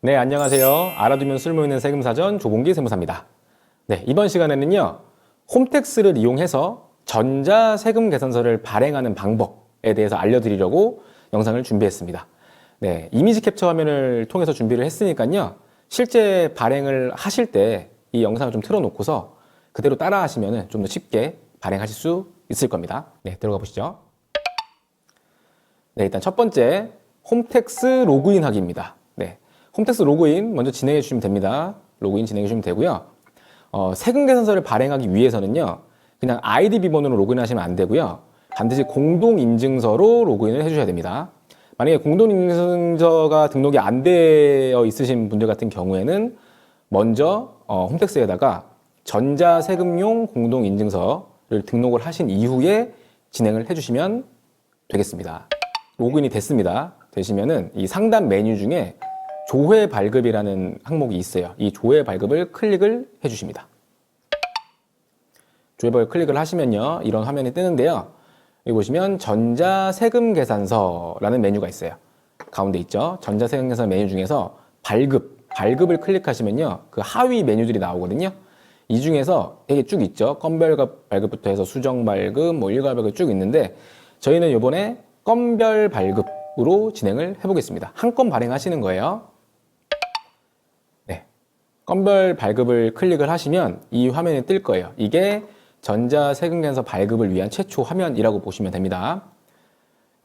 네, 안녕하세요. 알아두면 쓸모있는 세금사전 조봉기 세무사입니다. 네, 이번 시간에는요, 홈택스를 이용해서 전자세금 계산서를 발행하는 방법에 대해서 알려드리려고 영상을 준비했습니다. 네, 이미지 캡처 화면을 통해서 준비를 했으니까요, 실제 발행을 하실 때 이 영상을 좀 틀어놓고서 그대로 따라 하시면 좀 더 쉽게 발행하실 수 있을 겁니다. 네, 들어가 보시죠. 네, 일단 첫 번째, 홈택스 로그인 하기입니다. 네, 홈택스 로그인 먼저 진행해 주시면 됩니다. 로그인 진행해 주시면 되고요. 세금 계산서를 발행하기 위해서는요, 그냥 아이디 비번으로 로그인하시면 안 되고요. 반드시 공동인증서로 로그인을 해주셔야 됩니다. 만약에 공동인증서가 등록이 안 되어 있으신 분들 같은 경우에는 먼저 홈택스에다가 전자세금용 공동인증서를 등록을 하신 이후에 진행을 해주시면 되겠습니다. 로그인이 됐습니다. 되시면은 이 상단 메뉴 중에 조회 발급이라는 항목이 있어요. 이 조회 발급을 클릭을 해주십니다. 조회 발급 클릭을 하시면요, 이런 화면이 뜨는데요. 여기 보시면 전자세금계산서라는 메뉴가 있어요. 가운데 있죠. 전자세금계산서 메뉴 중에서 발급을 클릭하시면요, 그 하위 메뉴들이 나오거든요. 이 중에서 되게 쭉 있죠. 건별 발급부터 해서 수정 발급, 일괄 발급 쭉 있는데 저희는 이번에 건별 발급으로 진행을 해보겠습니다. 한 건 발행하시는 거예요. 네, 건별 발급을 클릭을 하시면 이 화면이 뜰 거예요. 이게 전자세금계산서 발급을 위한 최초 화면이라고 보시면 됩니다.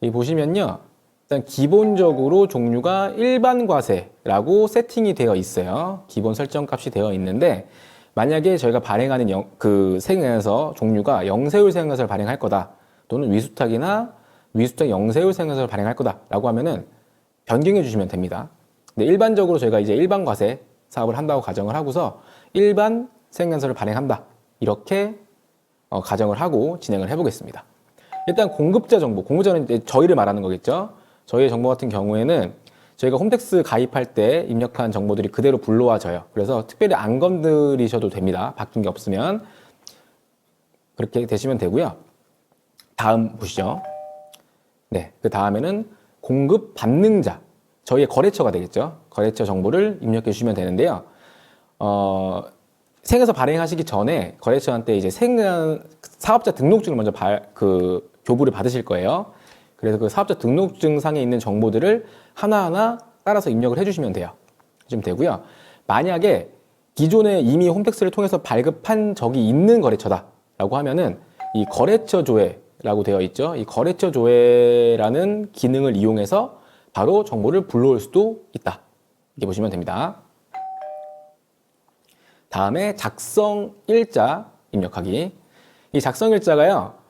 여기 보시면요, 일단 기본적으로 종류가 일반 과세라고 세팅이 되어 있어요. 기본 설정 값이 되어 있는데 만약에 저희가 발행하는 그 세금계산서 종류가 영세율 세금계산서를 발행할 거다, 또는 위수탁이나 위수탁 영세율 세금계산서를 발행할 거다라고 하면은 변경해 주시면 됩니다. 근데 일반적으로 저희가 이제 일반 과세 사업을 한다고 가정을 하고서 일반 세금계산서를 발행한다, 이렇게 가정을 하고 진행을 해보겠습니다. 일단 공급자 정보, 공급자는 이제 저희를 말하는 거겠죠. 저희의 정보 같은 경우에는 저희가 홈택스 가입할 때 입력한 정보들이 그대로 불러와져요. 그래서 특별히 안 건드리셔도 됩니다. 바뀐 게 없으면. 그렇게 되시면 되고요. 다음 보시죠. 네, 그 다음에는 공급 받는 자, 저희의 거래처가 되겠죠. 거래처 정보를 입력해 주시면 되는데요. 세금계산서 발행하시기 전에 거래처한테 이제 사업자 등록증을 먼저 교부를 받으실 거예요. 그래서 그 사업자 등록증 상에 있는 정보들을 하나하나 따라서 입력을 해주시면 돼요. 좀 되고요. 만약에 기존에 이미 홈택스를 통해서 발급한 적이 있는 거래처다라고 하면은 이 거래처 조회라고 되어 있죠. 이 거래처 조회라는 기능을 이용해서 바로 정보를 불러올 수도 있다, 이렇게 보시면 됩니다. 다음에 작성일자 입력하기. 이 작성일자가요,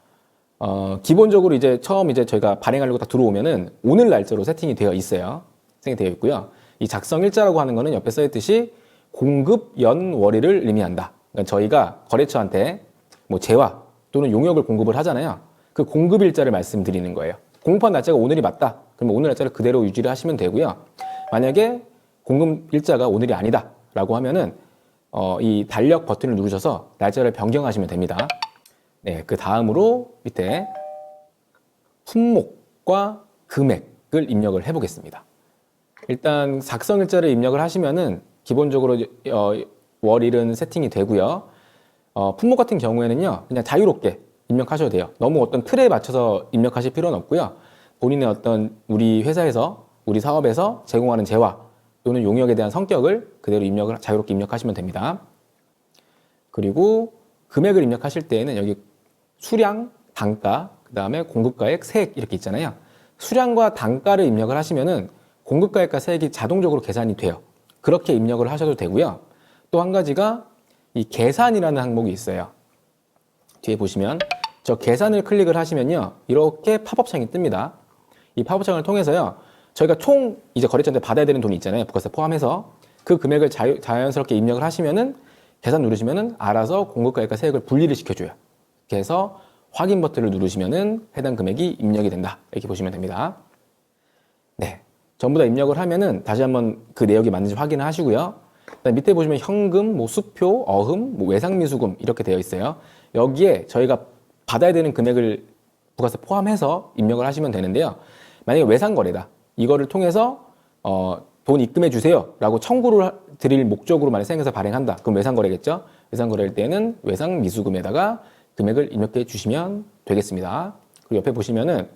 기본적으로 이제 처음 이제 저희가 발행하려고 딱 들어오면은 오늘 날짜로 세팅이 되어 있어요. 세팅이 되어 있고요. 이 작성일자라고 하는 거는 옆에 써 있듯이 공급 연월일을 의미한다. 그러니까 저희가 거래처한테 뭐 재화 또는 용역을 공급을 하잖아요. 그 공급일자를 말씀드리는 거예요. 공급한 날짜가 오늘이 맞다, 그러면 오늘 날짜를 그대로 유지를 하시면 되고요. 만약에 공급일자가 오늘이 아니다 라고 하면은 이 달력 버튼을 누르셔서 날짜를 변경하시면 됩니다. 네, 그 다음으로 밑에 품목과 금액을 입력을 해보겠습니다. 일단 작성일자를 입력을 하시면은 기본적으로 월일은 세팅이 되고요. 품목 같은 경우에는요, 그냥 자유롭게 입력하셔도 돼요. 너무 어떤 틀에 맞춰서 입력하실 필요는 없고요. 본인의 어떤 우리 회사에서, 우리 사업에서 제공하는 재화 또는 용역에 대한 성격을 그대로 자유롭게 입력하시면 됩니다. 그리고 금액을 입력하실 때에는 여기 수량, 단가, 그 다음에 공급가액, 세액 이렇게 있잖아요. 수량과 단가를 입력을 하시면은 공급가액과 세액이 자동적으로 계산이 돼요. 그렇게 입력을 하셔도 되고요. 또 한 가지가 이 계산이라는 항목이 있어요. 뒤에 보시면 저 계산을 클릭을 하시면요, 이렇게 팝업창이 뜹니다. 이 팝업창을 통해서요, 저희가 총 이제 거래처한테 받아야 되는 돈이 있잖아요. 부가세 포함해서 그 금액을 자연스럽게 입력을 하시면은 계산 누르시면은 알아서 공급가액과 세액을 분리를 시켜줘요. 이렇게 해서 확인 버튼을 누르시면은 해당 금액이 입력이 된다, 이렇게 보시면 됩니다. 네, 전부 다 입력을 하면은 다시 한번 그 내역이 맞는지 확인을 하시고요. 그다음 밑에 보시면 현금, 뭐 수표, 어흠, 뭐 외상미수금 이렇게 되어 있어요. 여기에 저희가 받아야 되는 금액을 부가세 포함해서 입력을 하시면 되는데요. 만약에 외상거래다, 이거를 통해서 돈 입금해 주세요 라고 청구를 드릴 목적으로 만약 세무서 발행한다. 그럼 외상거래겠죠. 외상거래일 때는 외상미수금에다가 금액을 입력해 주시면 되겠습니다. 그리고 옆에 보시면은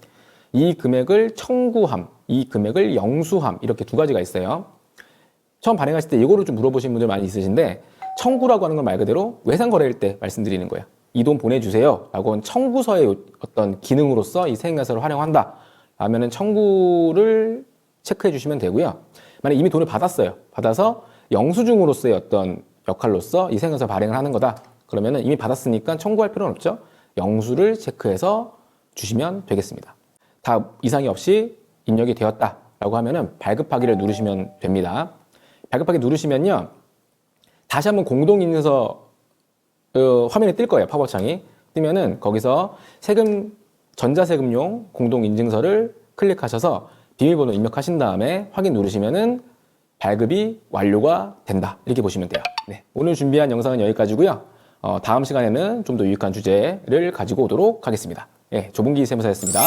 이 금액을 청구함, 이 금액을 영수함 이렇게 두 가지가 있어요. 처음 발행하실 때 이거를 좀 물어보시는 분들 많이 있으신데 청구라고 하는 건 말 그대로 외상거래일 때 말씀드리는 거예요. 이 돈 보내주세요 라고 하는 청구서의 어떤 기능으로서 이 세액회사를 활용한다 라면은 청구를 체크해 주시면 되고요. 만약 이미 돈을 받았어요. 받아서 영수증으로서의 어떤 역할로서 이 세액회사 발행을 하는 거다. 그러면은 이미 받았으니까 청구할 필요는 없죠. 영수를 체크해서 주시면 되겠습니다. 다 이상이 없이 입력이 되었다라고 하면은 발급하기를 누르시면 됩니다. 발급하기 누르시면요. 다시 한번 공동인증서 화면에 뜰 거예요. 팝업창이. 뜨면은 거기서 세금, 전자세금용 공동인증서를 클릭하셔서 비밀번호 입력하신 다음에 확인 누르시면은 발급이 완료가 된다. 이렇게 보시면 돼요. 네. 오늘 준비한 영상은 여기까지고요. 다음 시간에는 좀 더 유익한 주제를 가지고 오도록 하겠습니다. 예, 조봉기 세무사였습니다.